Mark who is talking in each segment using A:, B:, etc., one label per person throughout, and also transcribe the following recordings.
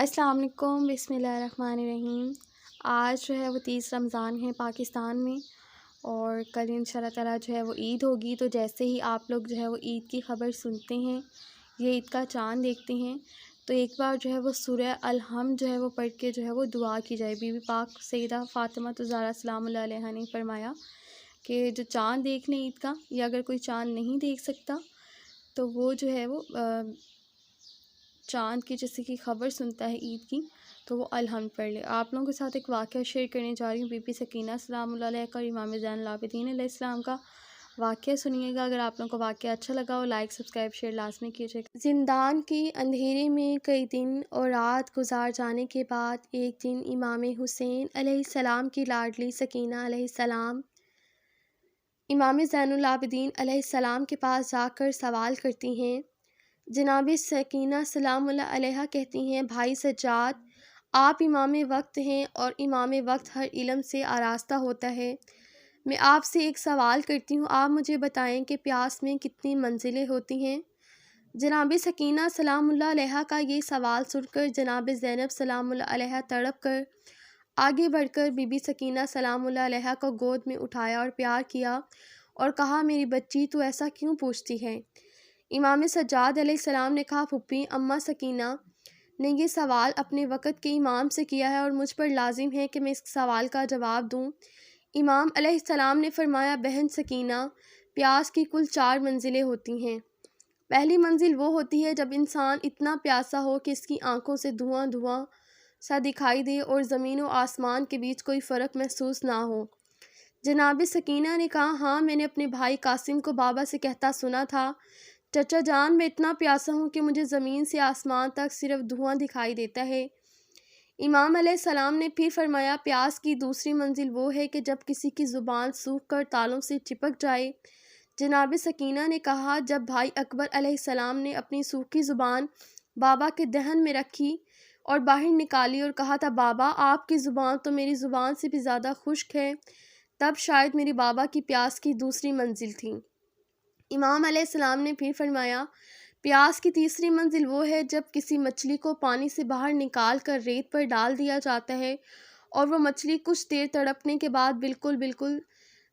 A: السلام علیکم، بسم اللہ الرحمن الرحیم۔ آج جو ہے وہ 30 رمضان ہے پاکستان میں، اور کل انشاء اللہ تعالیٰ جو ہے وہ عید ہوگی۔ تو جیسے ہی آپ لوگ جو ہے وہ عید کی خبر سنتے ہیں یا عید کا چاند دیکھتے ہیں تو ایک بار جو ہے وہ سورہ الحمد جو ہے وہ پڑھ کے جو ہے وہ دعا کی جائے۔ بی بی پاک سیدہ فاطمہ الزہرا سلام اللہ علیہا نے فرمایا کہ جو چاند دیکھ لیں عید کا، یا اگر کوئی چاند نہیں دیکھ سکتا تو وہ جو ہے وہ چاند کی جیسے کہ خبر سنتا ہے عید کی تو وہ الحمد پڑھ لے۔ آپ لوگوں کے ساتھ ایک واقعہ شیئر کرنے جا رہی ہوں، بی بی سکینہ سلام اللہ علیہ کا اور امام زین العابدین علیہ السلام کا واقعہ سنیے گا۔ اگر آپ لوگوں کو واقعہ اچھا لگا ہو لائک سبسکرائب شیئر لازمی کیجیے گا۔ زندان کی اندھیرے میں کئی دن اور رات گزار جانے کے بعد ایک دن امام حسین علیہ السلام کی لاڈلی سکینہ علیہ السلام امام زین العابدین علیہ السلام کے پاس جا کر سوال کرتی ہیں۔ جناب سکینہ سلام اللہ علیہا کہتی ہیں، بھائی سجاد، آپ امام وقت ہیں اور امام وقت ہر علم سے آراستہ ہوتا ہے۔ میں آپ سے ایک سوال کرتی ہوں، آپ مجھے بتائیں کہ پیاس میں کتنی منزلیں ہوتی ہیں؟ جناب سکینہ سلام اللہ علیہا کا یہ سوال سن کر جناب زینب سلام اللہ علیہا تڑپ کر آگے بڑھ کر بی بی سکینہ سلام اللہ علیہا کو گود میں اٹھایا اور پیار کیا اور کہا، میری بچی تو ایسا کیوں پوچھتی ہے؟ امام سجاد علیہ السلام نے کہا، پھپھی، اماں سکینہ نے یہ سوال اپنے وقت کے امام سے کیا ہے اور مجھ پر لازم ہے کہ میں اس سوال کا جواب دوں۔ امام علیہ السلام نے فرمایا، بہن سکینہ، پیاس کی کل 4 منزلیں ہوتی ہیں۔ پہلی منزل وہ ہوتی ہے جب انسان اتنا پیاسا ہو کہ اس کی آنکھوں سے دھواں دھواں سا دکھائی دے اور زمین و آسمان کے بیچ کوئی فرق محسوس نہ ہو۔ جناب سکینہ نے کہا، ہاں، میں نے اپنے بھائی قاسم کو بابا سے کہتا سنا تھا، چچا جان، میں اتنا پیاسا ہوں کہ مجھے زمین سے آسمان تک صرف دھواں دکھائی دیتا ہے۔ امام علیہ السلام نے پھر فرمایا، پیاس کی دوسری منزل وہ ہے کہ جب کسی کی زبان سوکھ کر تالوں سے چپک جائے۔ جناب سکینہ نے کہا، جب بھائی اکبر علیہ السلام نے اپنی سوکھی زبان بابا کے دہن میں رکھی اور باہر نکالی اور کہا تھا، بابا، آپ کی زبان تو میری زبان سے بھی زیادہ خشک ہے، تب شاید میرے بابا کی پیاس کی دوسری منزل تھی۔ امام علیہ السلام نے پھر فرمایا، پیاس کی تیسری منزل وہ ہے جب کسی مچھلی کو پانی سے باہر نکال کر ریت پر ڈال دیا جاتا ہے اور وہ مچھلی کچھ دیر تڑپنے کے بعد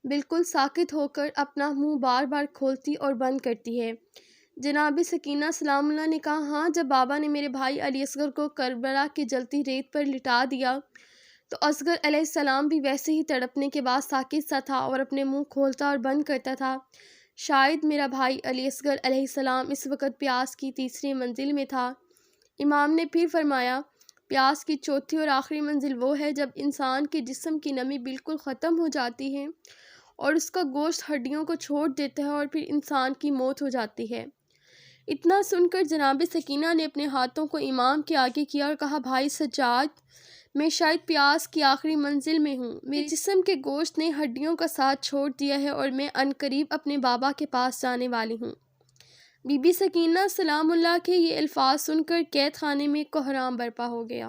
A: بالکل ساکت ہو کر اپنا منہ بار بار کھولتی اور بند کرتی ہے۔ جناب سکینہ سلام اللہ نے کہا، ہاں، جب بابا نے میرے بھائی علی اصغر کو کربلا کی جلتی ریت پر لٹا دیا تو اصغر علیہ السلام بھی ویسے ہی تڑپنے کے بعد ساکت سا تھا اور اپنے منہ کھولتا اور بند کرتا تھا۔ شاید میرا بھائی علی اصغر علیہ السلام اس وقت پیاس کی تیسری منزل میں تھا۔ امام نے پھر فرمایا، پیاس کی چوتھی اور آخری منزل وہ ہے جب انسان کے جسم کی نمی بالکل ختم ہو جاتی ہے اور اس کا گوشت ہڈیوں کو چھوڑ دیتا ہے اور پھر انسان کی موت ہو جاتی ہے۔ اتنا سن کر جناب سکینہ نے اپنے ہاتھوں کو امام کے آگے کیا اور کہا، بھائی سجاد، میں شاید پیاس کی آخری منزل میں ہوں۔ میرے جسم کے گوشت نے ہڈیوں کا ساتھ چھوڑ دیا ہے اور میں عنقریب اپنے بابا کے پاس جانے والی ہوں۔ بی بی سکینہ سلام اللہ کے یہ الفاظ سن کر قید خانے میں کوہرام برپا ہو گیا۔